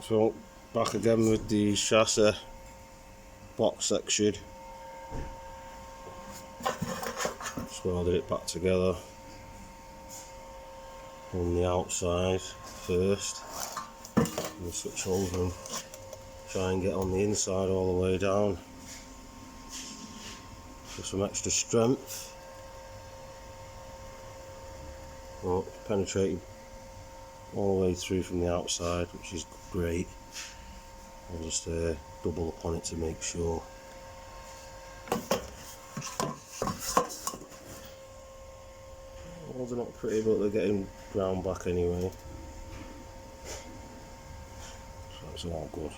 So back again with the chassis box section. Just welded it back together on the outside first. We'll switch over and try and get on the inside all the way down for some extra strength. Well, it's penetrated all the way through from the outside, which is great. I'll just double up on it to make sure. Walls are not pretty, but they're getting ground back anyway, so it's all good.